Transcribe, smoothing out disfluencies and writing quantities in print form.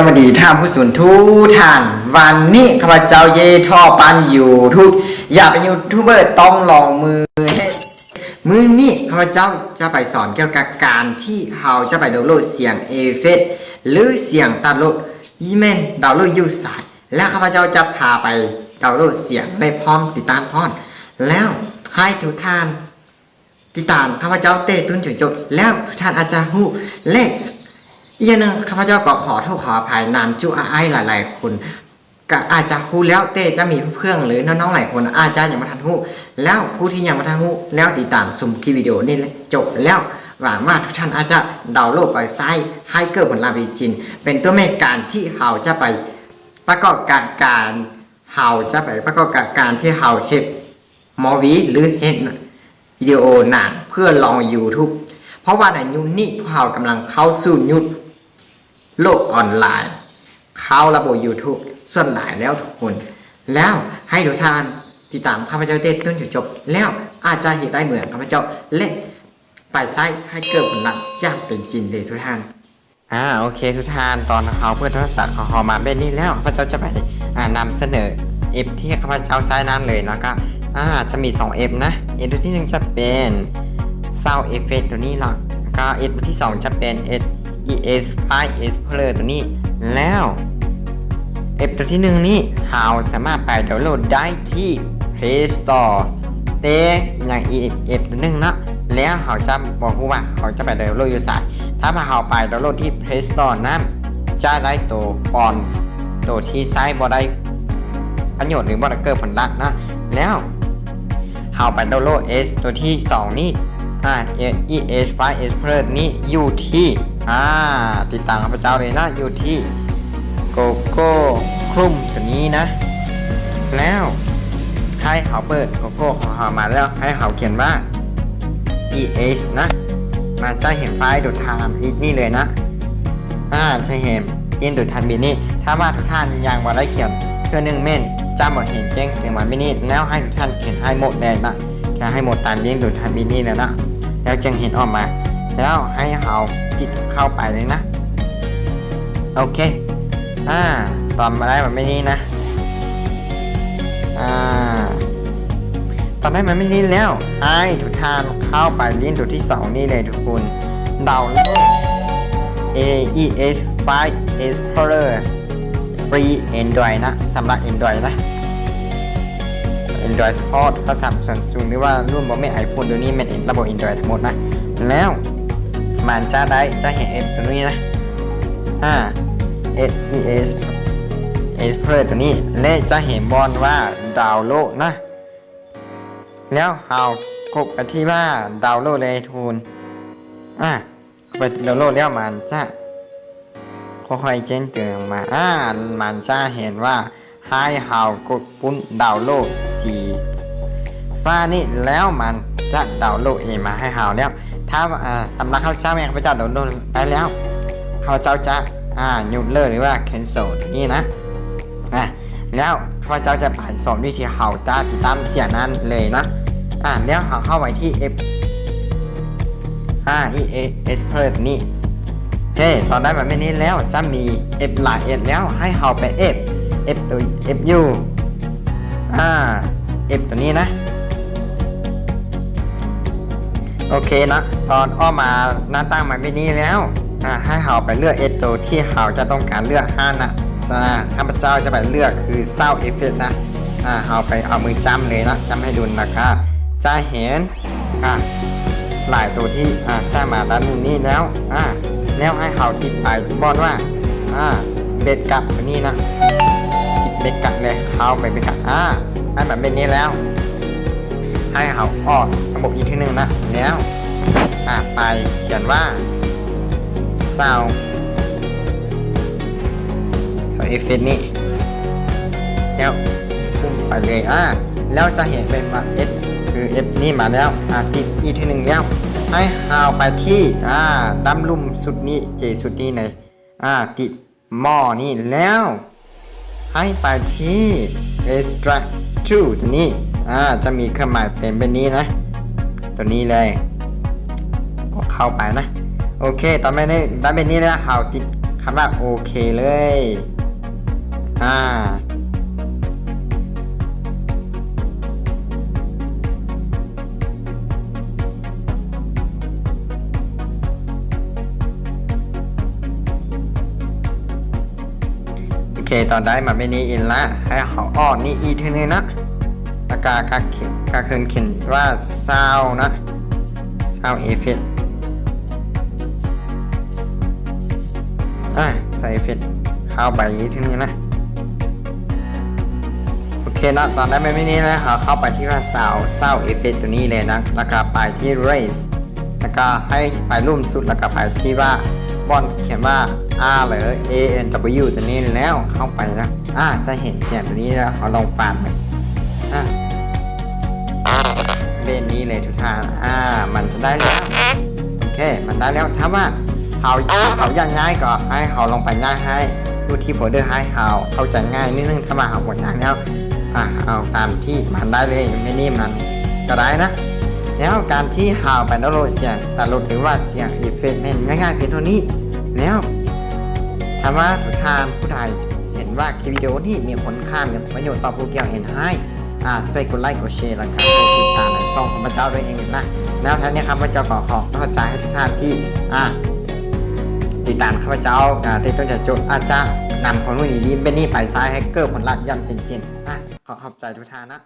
วัสดีท่านผู้สูงทุกท่านวันนี้ข้าพเจ้าเยท่อปันอยู่ทุกอย่าเป็นยูทูบเบอร์ต้องลองมือนี้ข้าพเจ้าจะไปสอนเกี่ยวกับการที่เราจะไปดาวน์โหลดเสียงเอฟเฟกต์หรือเสียงตัดลดยี่แมนดาวน์โหลดยูสายและข้าพเจ้าจะพาไปดาวน์โหลดเสียงในพร้อมติดตามพร้อมแล้วให้ทุกท่านติดตามข้าพเจ้าเตะตุ้นจุดจบแล้วทุกท่านอาจจะหูเลขอีกอย่างหนึ่งข้าพเจ้าก็ขอโทษขออภัยนามจุไอหลายๆคนก็อาจจะหูแล้วเต้จะมีเพื่อนหรือน้องๆหลายคนอาจจะยังไม่ทันหูแล้วผู้ที่ยังไม่ทันหูแล้วติดตามชมคลิปวิดีโอนี้จบแล้วหวังว่าทุกท่านอาจจะดาวน์โหลดไปใช้ให้เกิดผลลัพธ์จริงเป็นตัวแม่การที่เราจะไปประกอบการเราจะไปประกอบการที่เราเฮ็ดมอวีหรือเฮ็ดวิดีโอหนังเพื่อลอง YouTube เพราะว่าในยุคนี้พวกเรากำลังเข้าสู่ยุคโลกออนไลน์เข้าระบบ YouTube ส่วนหลายแล้วทุกคนแล้วให้ทุกท่านติดตามข้าพเจ้าเต้นจนจบแล้วอาจจะเห็นได้เหมือนข้าพเจ้าเล่นไปไซต์ให้เกิดผลลัพธ์อย่างเป็นจริงเลยทุกท่านโอเคทุกท่านตอนเขาเพื่อทักษะของเขามาเป็นนี้แล้วข้าพเจ้าจะไปนำเสนอเอฟที่ข้าพเจ้าใช้นั้นเลยแล้วก็จะมี2เอฟนะเอฟตัวที่1จะเป็นSound Effect ตัวนี้ละก็เอฟตัวที่2จะเป็น ES5 Explorer ตัวนี้แล้วเอฟตัวที่1นี้เราสามารถไปดาวน์โหลดได้ที่ Play Store แต่อย่างเอฟตัวนึงนะแล้วเราจะบอกว่าเราจะไปดาวน์โหลดอยู่สายถ้าเราไปดาวน์โหลดที่ Play Store นั้นจะได้ตัวปอนตัวที่ใช้บ่ได้ประโยชน์หรือบ่ได้เกิดผลลัพธ์นะแล้วเราไปดาวน์โหลด S ตัวที่2นี้ES5 Explorer นี้อยู่ที่ติดตามข้าพเจ้าเลยนะอยู่ที่ Google Chrome ตัวนี้นะแล้วให้เขาเปิด Google ของเขามาแล้วให้เขาเขียนว่า ES นะมาจะเห็นไฟล์ดูทามอีกนี่เลยนะจะเห็นอินดูทันบินี่ถ้าว่าทุกท่านยังบ่ได้เขียนเพื่อ1เม่นจำบ่เห็นแจ้งถึงมันบินี่แล้วให้ทุกท่านเขียนให้หมดเลยนะแค่ให้หมดตามลิงก์ดูทันบินี่แล้วนะแล้วจึงเห็นออกมาแล้วให้เราติดเข้าไปเลยนะโอเคตอนมาได้มันไม่นี่นะตอนได้มันไม่นี่แล้วให้ทุกท่านเข้าไปลิงก์ดูที่2นี่เลยทุกคนดาวน์โหลด AES5 Explorer Free Android นะสำหรับ Android นะ Android Support โทรศัพท์Samsungหรือว่ารุ่นบ่แม่ iPhone ตัวนี้เป็นระบบ Android ทั้งหมดนะแล้วมันจะเห็น App ตัวนี้นะES Explorer ตัวนี้และจะเห็นบอลว่าดาวน์โหลดนะแล้วเรากดไปที่ว่าดาวน์โหลดเลยทุนไปดาวน์โหลดแล้วมันจะค่อยๆแจ้งเตือนมามันจะเห็นว่าให้เรากดปุ่มดาวน์โหลดสีฟ้านี่แล้วมันจะดาวน์โหลดเองมาให้เราแล้วถ้าสำหรับข้าพเจ้าข้าพเจ้าดาวน์โหลดไปแล้วข้าพเจ้าจะหยุดเลยหรือว่า cancel นี่นะแล้วข้าพเจ้าจะไปสอนวิธีเราจะติดตามเสียงนั้นเลยนะแล้วเราเข้าไปที่ ES Explorer นี่ตอนได้แบบนี้แล้วจะมี F หลาย F แล้วให้เราไป F ตัว FU F ตัวนี้นะโอเคนะตอนออกมาหน้าตั้งมาแบบนี้แล้วให้เราไปเลือก F ตัวที่เราจะต้องการเลือกนะข้าพเจ้าจะไปเลือกคือ Sound Effect นะเราไปเอามือจ้ำเลยนะจ้ำให้ดูนะครับจะเห็นหลายตัวที่สร้างมาด้านนี้แล้วแล้วให้เขาติดไปบอลว่าเบ็ดกับตัวนี้นะติดเบ็ดกับเลยเข้าไปเบ็ดกับให้แบบเป็นนี้แล้วให้เขาออกระบบอีกทีนึงนะแล้วไปเขียนว่า Sound Effect นี่แล้วพุ่งไปเลยแล้วจะเห็นเป็นว่า S คือ F นี่มาแล้วติดอีกทีนึงแล้วให้เราไปที่ดั้มลุ่มสุดนี้สุดนี้เลยติดหม้อนี่แล้วให้ไปที่ extract to ตัวนี้จะมีเครื่องหมายเป็นแบบนี้นะตัวนี้เลยก็เข้าไปนะโอเคตอนนี้ได้แบบนี้แล้วเราติดเข้า ำว่าโอเคเลยโอเคตอนได้มาไม่นี้อินละให้เขาอ้อนี่อีทีนึงนะแล้วก็คืนเขียนว่าซาวนะซาวเอฟเฟกต์ใส่เอฟเฟกต์เข้าไปอีทีนึงนะโอเคนะตอนได้ไม่นี้นะเข้าไปที่ว่าซาวเอฟเฟกต์ตัวนี้เลยนะแล้วก็ไปที่ raise แล้วก็ให้ไปรุ่มสุดแล้วก็ไปที่ว่าบอนเขียนว่า R หรือ A N W ตัวนี้แล้วเข้าไปนะจะเห็นเสียงตัวนี้แล้วลองฟังไหมเบนนี้เลยทุกท่านมันจะได้แล้วโอเคมันได้แล้วถ้าว่าเขายังง่ายก็ให้เขาลองไปง่ายให้ดูที่โฟลเดอร์ให้เขาเข้าใจง่ายนิดนึงถ้ามาเขาหมดอย่างแล้วเอาตามที่มันได้เลยไม่นิ่มมันก็ได้นะแล้วการที่หาไปดาวน์โหลดเสียงแต่ลดหรือว่าเสียงเอฟเฟกต์ง่ายๆเพียงเท่านี้แล้วถ้าว่าทุกท่านผู้ใดเห็นว่าคลิปวิดีโอนี้มีผลค่ามีประโยชน์ต่อผู้เกี่ยวเห็นให้ช่วยกดไลค์กดแชร์แล้วก็กดติดตามในช่องของพระเจ้าด้วยเองนะแล้วท่านนี้ครับพระเจ้าขอเข้าใจให้ทุกท่านที่ติดตามข้าพเจ้าติดต้นจากจุดอาจจะนำความรู้ดีๆเป็นนี่ไปซ้ายให้เกิดผลลัพธ์ยันเป็นจริงขอขอบใจทุกท่านนะ